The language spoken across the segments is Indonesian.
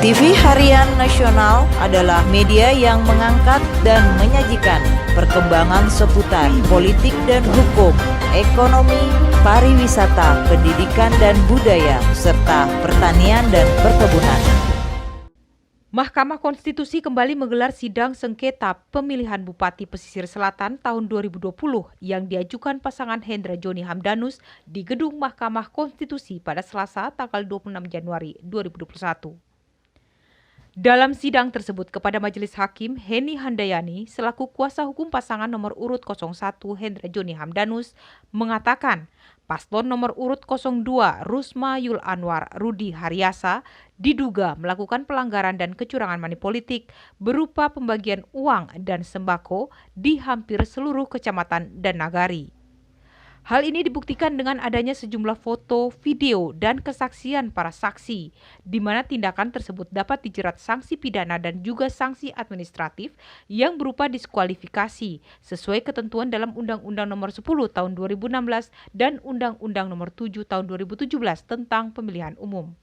TV Harian Nasional adalah media yang mengangkat dan menyajikan perkembangan seputar politik dan hukum, ekonomi, pariwisata, pendidikan dan budaya, serta pertanian dan perkebunan. Mahkamah Konstitusi kembali menggelar sidang sengketa pemilihan Bupati Pesisir Selatan tahun 2020 yang diajukan pasangan Hendra Joni Hamdanus di Gedung Mahkamah Konstitusi pada Selasa tanggal 26 Januari 2021. Dalam sidang tersebut kepada Majelis Hakim, Heni Handayani selaku kuasa hukum pasangan nomor urut 01 Hendra Joni Hamdanus mengatakan paslon nomor urut 02 Rusma Yul Anwar Rudi Haryasa diduga melakukan pelanggaran dan kecurangan manipolitik berupa pembagian uang dan sembako di hampir seluruh kecamatan dan nagari. Hal ini dibuktikan dengan adanya sejumlah foto, video, dan kesaksian para saksi, di mana tindakan tersebut dapat dijerat sanksi pidana dan juga sanksi administratif yang berupa diskualifikasi sesuai ketentuan dalam Undang-Undang Nomor 10 Tahun 2016 dan Undang-Undang Nomor 7 Tahun 2017 tentang Pemilihan Umum.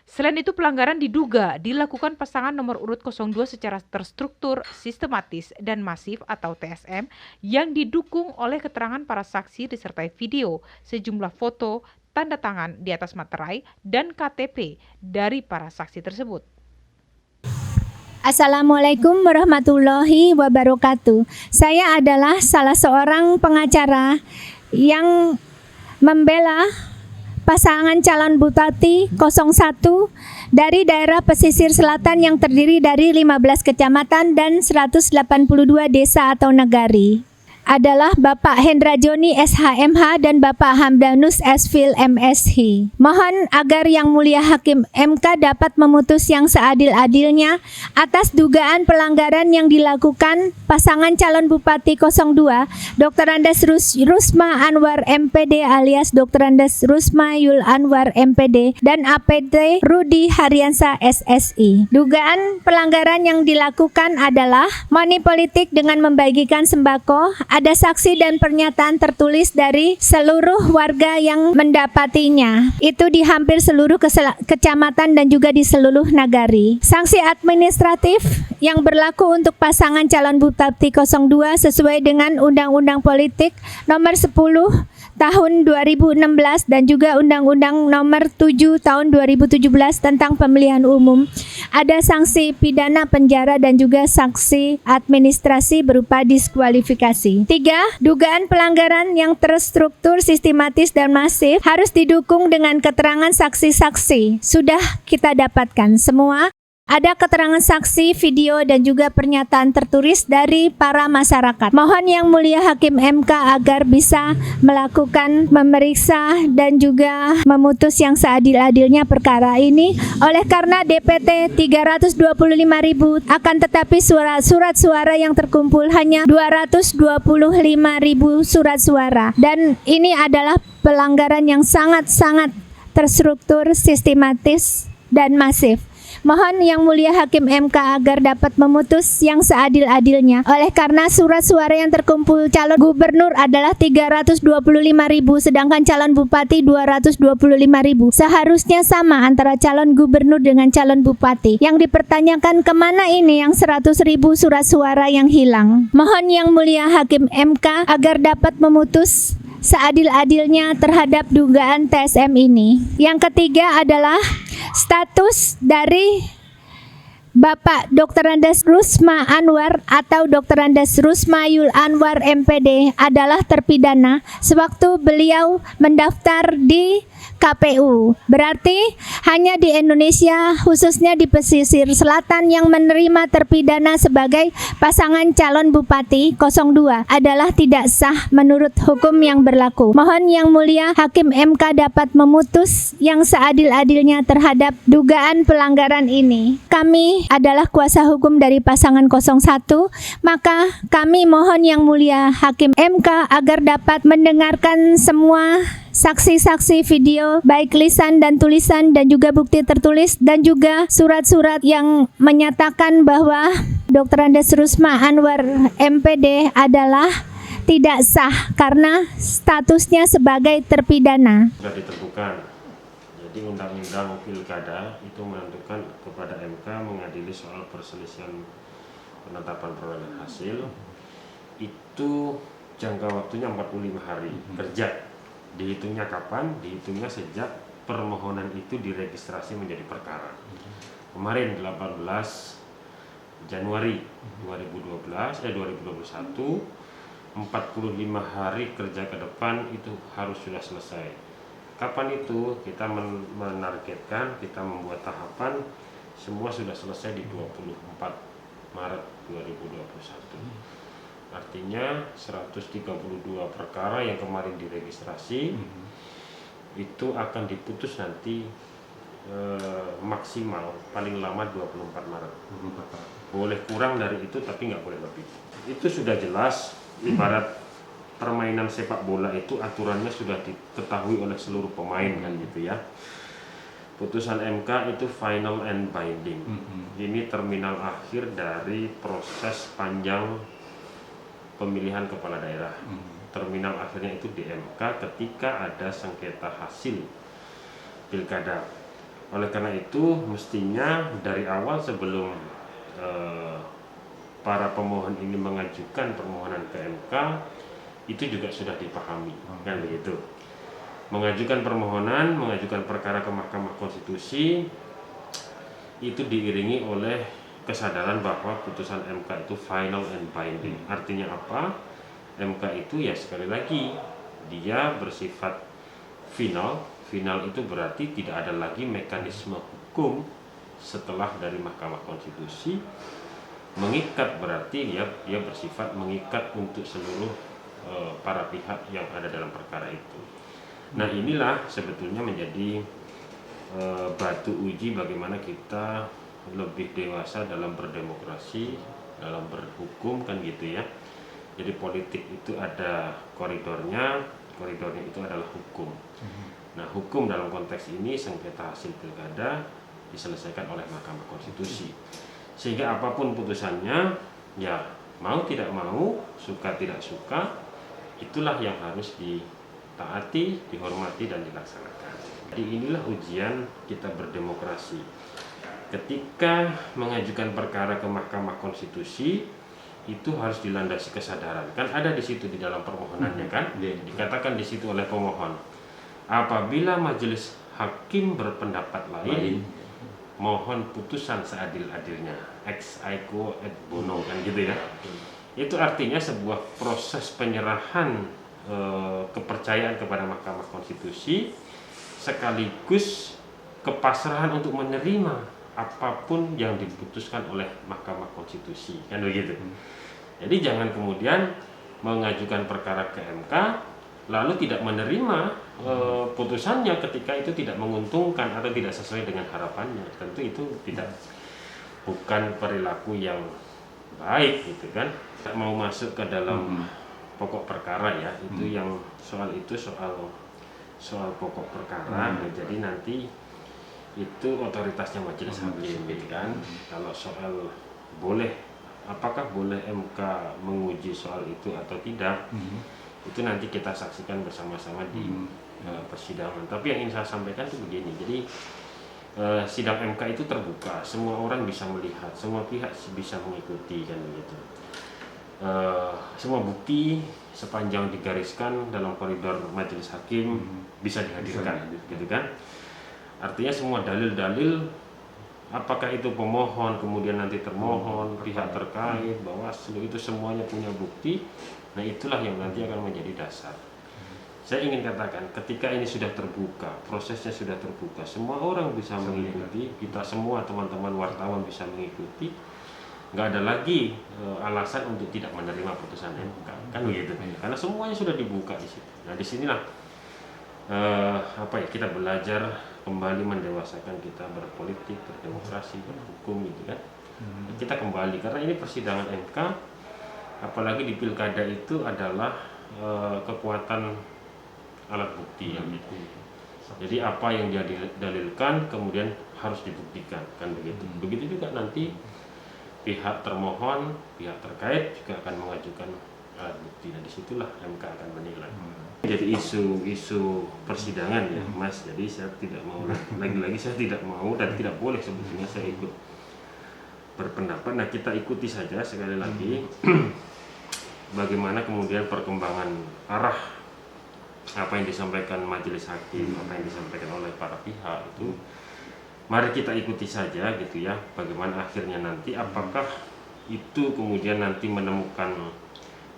Selain itu, pelanggaran diduga dilakukan pasangan nomor urut 02 secara terstruktur, sistematis, dan masif atau TSM yang didukung oleh keterangan para saksi disertai video, sejumlah foto, tanda tangan di atas materai, dan KTP dari para saksi tersebut. Assalamualaikum warahmatullahi wabarakatuh. Saya adalah salah seorang pengacara yang membela pasangan calon Bupati 01 dari daerah pesisir selatan yang terdiri dari 15 kecamatan dan 182 desa atau nagari. Adalah Bapak Hendra Joni SHMH dan Bapak Hamdanus Sfil MSH. Mohon agar Yang Mulia Hakim MK dapat memutus yang seadil-adilnya atas dugaan pelanggaran yang dilakukan pasangan calon Bupati 02 Dr. Andes Rusma Anwar MPD alias Dr. Andes Rusma Yul Anwar MPD dan APT Rudi Haryansa SSI. Dugaan pelanggaran yang dilakukan adalah manipolitik dengan membagikan sembako. Ada saksi dan pernyataan tertulis dari seluruh warga yang mendapatinya. Itu di hampir seluruh kecamatan dan juga di seluruh nagari. Sanksi administratif yang berlaku untuk pasangan calon Bupati 02 sesuai dengan Undang-Undang Politik Nomor 10 Tahun 2016 dan juga Undang-Undang Nomor 7 Tahun 2017 tentang Pemilihan Umum. Ada sanksi pidana penjara dan juga sanksi administrasi berupa diskualifikasi. 3. Dugaan pelanggaran yang terstruktur, sistematis dan masif harus didukung dengan keterangan saksi-saksi. Sudah kita dapatkan semua. Ada keterangan saksi, video, dan juga pernyataan tertulis dari para masyarakat. Mohon Yang Mulia Hakim MK agar bisa melakukan memeriksa dan juga memutus yang seadil-adilnya perkara ini. Oleh karena DPT 325.000 akan tetapi surat suara yang terkumpul hanya 225.000 surat suara. Dan ini adalah pelanggaran yang sangat-sangat terstruktur, sistematis, dan masif. Mohon Yang Mulia Hakim MK agar dapat memutus yang seadil-adilnya. Oleh karena surat suara yang terkumpul calon gubernur adalah 325.000 sedangkan calon bupati 225.000. Seharusnya sama antara calon gubernur dengan calon bupati. Yang dipertanyakan kemana ini yang 100.000 surat suara yang hilang. Mohon Yang Mulia Hakim MK agar dapat memutus seadil-adilnya terhadap dugaan TSM ini. Yang ketiga adalah status dari Bapak Dr. Andes Rusma Anwar atau Dr. Andes Rusma Yul Anwar MPD adalah terpidana sewaktu beliau mendaftar di KPU. Berarti hanya di Indonesia khususnya di pesisir selatan yang menerima terpidana sebagai pasangan calon Bupati 02 adalah tidak sah menurut hukum yang berlaku. Mohon Yang Mulia Hakim MK dapat memutus yang seadil-adilnya terhadap dugaan pelanggaran ini. Kami adalah kuasa hukum dari pasangan 01, maka kami mohon Yang Mulia Hakim MK agar dapat mendengarkan semua saksi-saksi video baik lisan dan tulisan dan juga bukti tertulis dan juga surat-surat yang menyatakan bahwa Dr. Andes Rusma Anwar MPD adalah tidak sah karena statusnya sebagai terpidana. Sudah ditentukan. Jadi undang-undang pilkada untuk menentukan kepada MK mengadili soal perselisihan penetapan perolehan hasil. Itu jangka waktunya 45 hari kerja. Dihitungnya kapan? Dihitungnya sejak permohonan itu diregistrasi menjadi perkara. Kemarin 18 Januari 2021, 45 hari kerja ke depan itu harus sudah selesai. Kapan itu? Kita menargetkan, kita membuat tahapan semua sudah selesai di 24 Maret 2021. Artinya 132 perkara yang kemarin diregistrasi itu akan diputus nanti maksimal paling lama 24 Maret. Boleh kurang dari itu tapi nggak boleh lebih. Itu sudah jelas, ibarat permainan sepak bola itu aturannya sudah diketahui oleh seluruh pemain kan gitu ya. Putusan MK itu final and binding. Ini terminal akhir dari proses panjang pemilihan kepala daerah. Terminal akhirnya itu di MK ketika ada sengketa hasil pilkada. Oleh karena itu mestinya dari awal sebelum para pemohon ini mengajukan permohonan ke MK itu juga sudah dipahami kan begitu. Mengajukan permohonan, mengajukan perkara ke Mahkamah Konstitusi itu diiringi oleh kesadaran bahwa putusan MK itu final and binding. Artinya apa? MK itu ya sekali lagi dia bersifat final. Final itu berarti tidak ada lagi mekanisme hukum setelah dari Mahkamah Konstitusi. Mengikat berarti dia bersifat mengikat untuk seluruh para pihak yang ada dalam perkara itu. Nah inilah sebetulnya menjadi batu uji bagaimana kita lebih dewasa dalam berdemokrasi, dalam berhukum kan gitu ya. Jadi politik itu ada koridornya itu adalah hukum. Nah hukum dalam konteks ini sengketa hasil pilkada diselesaikan oleh Mahkamah Konstitusi. Sehingga apapun putusannya ya mau tidak mau, suka tidak suka, itulah yang harus ditaati, dihormati dan dilaksanakan. Jadi inilah ujian kita berdemokrasi. Ketika mengajukan perkara ke Mahkamah Konstitusi itu harus dilandasi kesadaran. Kan ada di situ di dalam permohonannya kan? Dikatakan di situ oleh pemohon. Apabila majelis hakim berpendapat lain, mohon putusan seadil-adilnya. Ex aequo et bono kan gitu ya. Itu artinya sebuah proses penyerahan kepercayaan kepada Mahkamah Konstitusi sekaligus kepasrahan untuk menerima apapun yang diputuskan oleh Mahkamah Konstitusi kan begitu. Jadi jangan kemudian mengajukan perkara ke MK lalu tidak menerima putusannya ketika itu tidak menguntungkan atau tidak sesuai dengan harapannya. Tentu itu bukan perilaku yang baik gitu kan. Mau masuk ke dalam pokok perkara ya, itu yang soal pokok perkara. Jadi nanti itu otoritasnya majelis hakim gitu kan. Kalau soal apakah boleh MK menguji soal itu atau tidak, itu nanti kita saksikan bersama-sama di persidangan. Tapi yang ingin saya sampaikan itu begini, jadi sidang MK itu terbuka, semua orang bisa melihat, semua pihak bisa mengikuti kan begitu. Semua bukti sepanjang digariskan dalam koridor majelis hakim bisa dihadirkan gitu kan. Artinya semua dalil-dalil, apakah itu pemohon kemudian nanti termohon, pihak terkait, Bawaslu, itu semuanya punya bukti. Nah itulah yang nanti akan menjadi dasar. Saya ingin katakan ketika ini sudah terbuka, prosesnya sudah terbuka, semua orang bisa mengikuti, kita semua teman-teman wartawan bisa mengikuti. Nggak ada lagi alasan untuk tidak menerima putusan MK kan begitu, karena semuanya sudah dibuka di situ. Nah disinilah kita belajar kembali mendewasakan kita berpolitik, berdemokrasi, berhukum gitu kan. Kita kembali karena ini persidangan MK, apalagi di pilkada itu adalah kekuatan alat bukti yang itu. Jadi apa yang dia dalilkan kemudian harus dibuktikan kan begitu. Begitu juga nanti pihak termohon, pihak terkait juga akan mengajukan alat bukti. Nah disitulah MK akan menilai. Jadi isu persidangan ya Mas, jadi saya tidak mau, lagi-lagi saya tidak mau dan tidak boleh sebetulnya saya ikut berpendapat. Nah kita ikuti saja sekali lagi bagaimana kemudian perkembangan arah apa yang disampaikan majelis hakim, apa yang disampaikan oleh para pihak itu. Mari kita ikuti saja gitu ya, bagaimana akhirnya nanti, apakah itu kemudian nanti menemukan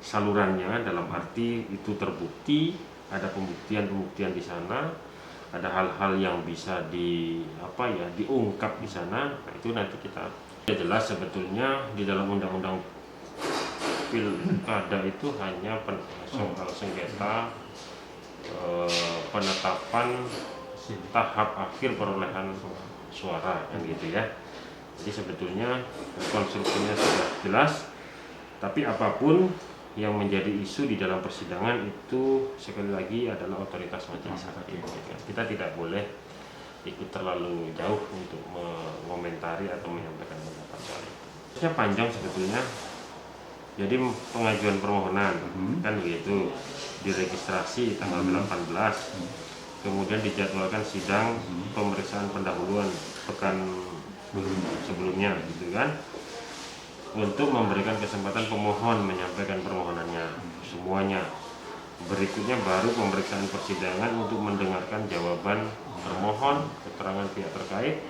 salurannya, dalam arti itu terbukti, ada pembuktian di sana, ada hal-hal yang bisa diungkap di sana. Nah, itu nanti kita jelas sebetulnya di dalam undang-undang pilkada itu hanya soal sengketa penetapan tahap akhir perolehan suara kan gitu ya. Jadi sebetulnya konstruksinya sudah jelas, tapi apapun yang menjadi isu di dalam persidangan itu sekali lagi adalah otoritas majelis hakim. Kita tidak boleh ikut terlalu jauh untuk mengomentari atau menyampaikan pendapat soal itu. Prosesnya panjang sebetulnya. Jadi pengajuan permohonan kan begitu, diregistrasi tanggal 18, kemudian dijadwalkan sidang pemeriksaan pendahuluan pekan sebelumnya gitu kan, untuk memberikan kesempatan pemohon menyampaikan permohonannya semuanya. Berikutnya baru pemeriksaan persidangan untuk mendengarkan jawaban termohon, keterangan pihak terkait,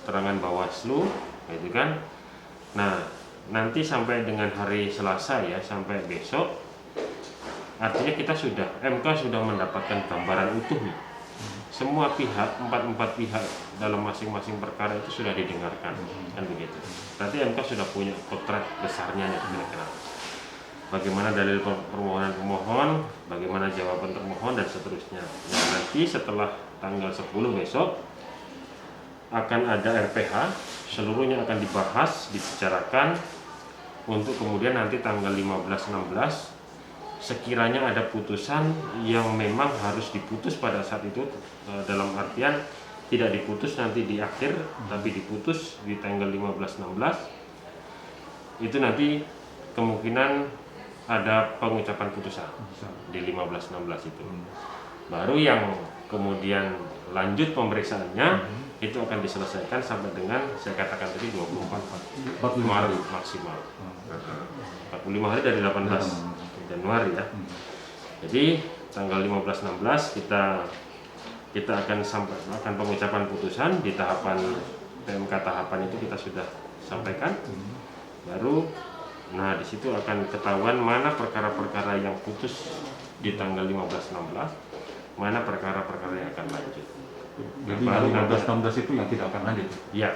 keterangan Bawaslu gitu kan. Nah nanti sampai dengan hari Selasa ya, sampai besok, artinya kita MK sudah mendapatkan gambaran utuh nih. Semua pihak, empat pihak dalam masing-masing perkara itu sudah didengarkan, kan begitu. Berarti MK sudah punya potret besarnya nih kira-kira. Bagaimana dalil permohonan pemohon, bagaimana jawaban termohon dan seterusnya. Nah nanti setelah tanggal 10 besok akan ada RPH, seluruhnya akan dibahas, dibicarakan, untuk kemudian nanti tanggal 15-16 sekiranya ada putusan yang memang harus diputus pada saat itu, dalam artian tidak diputus nanti di akhir, tapi diputus di tanggal 15-16, itu nanti kemungkinan ada pengucapan putusan di 15-16 itu. Baru yang kemudian lanjut pemeriksaannya itu akan diselesaikan sampai dengan saya katakan tadi 24 Maret maksimal. 45 hari dari 18 Januari ya. Jadi tanggal 15-16 kita akan pengucapan putusan di tahapan PMK tahapan itu kita sudah sampaikan. Baru nah di situ akan ketahuan mana perkara-perkara yang putus di tanggal 15-16, mana perkara-perkara yang akan lanjut. Jadi baru 15-16 itu yang tidak akan lanjut. Iya.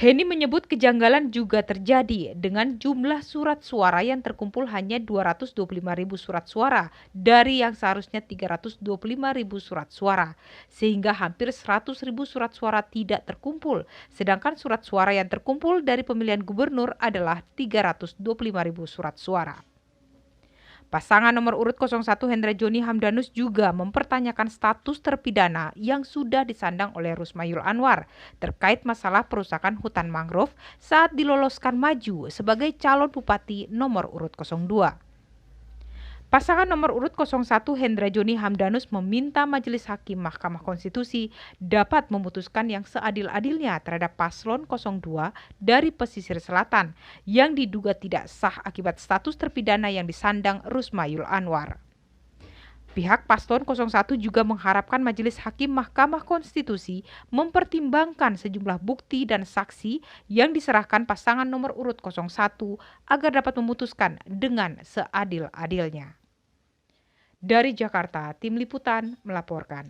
Heni menyebut kejanggalan juga terjadi dengan jumlah surat suara yang terkumpul hanya 225.000 surat suara dari yang seharusnya 325.000 surat suara, sehingga hampir 100.000 surat suara tidak terkumpul, sedangkan surat suara yang terkumpul dari pemilihan gubernur adalah 325.000 surat suara. Pasangan nomor urut 01 Hendra Joni Hamdanus juga mempertanyakan status terpidana yang sudah disandang oleh Rusmayul Anwar terkait masalah perusakan hutan mangrove saat diloloskan maju sebagai calon bupati nomor urut 02. Pasangan nomor urut 01 Hendra Joni Hamdanus meminta Majelis Hakim Mahkamah Konstitusi dapat memutuskan yang seadil-adilnya terhadap paslon 02 dari pesisir selatan yang diduga tidak sah akibat status terpidana yang disandang Rusmayul Anwar. Pihak paslon 01 juga mengharapkan Majelis Hakim Mahkamah Konstitusi mempertimbangkan sejumlah bukti dan saksi yang diserahkan pasangan nomor urut 01 agar dapat memutuskan dengan seadil-adilnya. Dari Jakarta, Tim Liputan melaporkan.